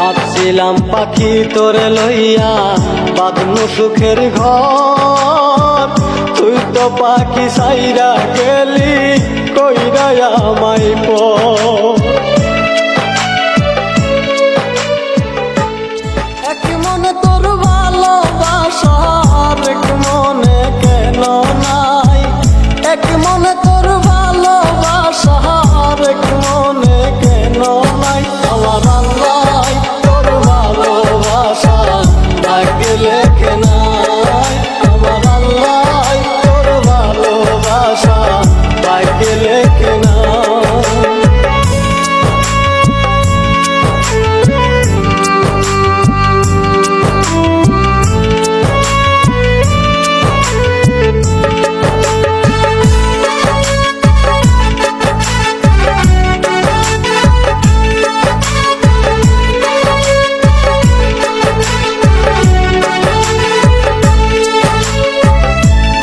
ভাবছিলাম পাখি তোরে লইয়া বাঁধনু সুখের ঘর, তুই তো পাখি সাইরা গেলি কইরা আমায় এক মনে তোর ভালোবাসার এক মনে কেন নাই, এক মনে তোর ভালোবাসার এক মনে কেন নাই। আমার আল্লাহ তোর ভালোবাসা ভাগ্যে লেখে নাই, আমার আল্লাহ তোর ভালোবাসা ভাগ্যে লেখে নাই।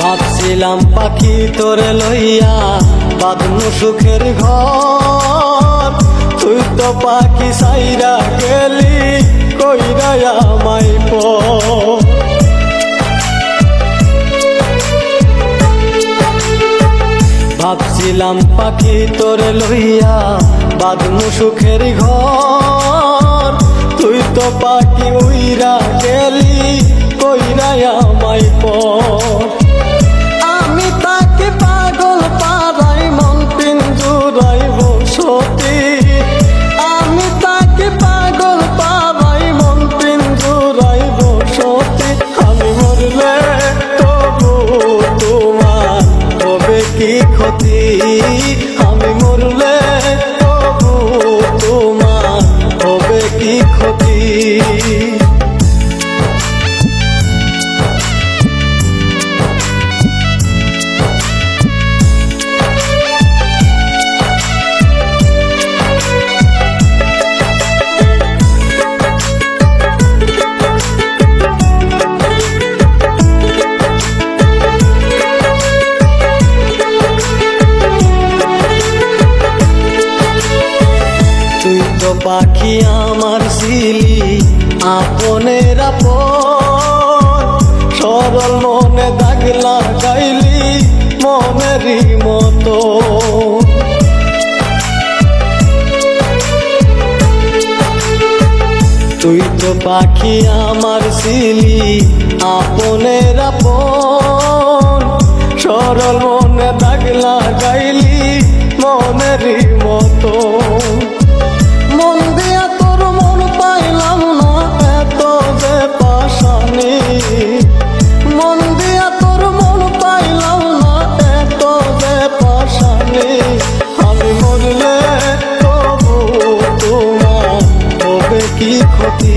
ভাবছিলাম পাখি তোরে লইয়া বাঁধনু সুখের ঘর, তুই তো পাখি সাইরা গেলি কইরা আমায় ভাবছিলাম পাখি তোরে লইয়া বাঁধনু সুখের ঘর, তুই তো পাখি উইরা গেলি কইরা আমায় আমি তাকে পাগল পাড়াই মন পিঞ্জুরাই বসতি, আমি তাকে পাগল পাড়াই মন পিঞ্জুরাই বসতি। আমি মরলে তবু তোমার হবে কি ক্ষতি, আমি মরলে তবু তোমার হবে কি ক্ষতি। পাখি আমার ছিলি আপনের আপন, সরল মনে দাগ লাগাইলি মনেরই মতো। তুই তো পাখি আমার ছিলি আপনের আপন, সরল মনে দাগ লাগাইলি মনেরই মতো। মন দিয়া তোর মন পাইলাম না এত যে পাশানি, মন দিয়া তোর মন পাইলাম না এত যে পাশানি। আমি মরলে তবু তোমার হবে কি ক্ষতি।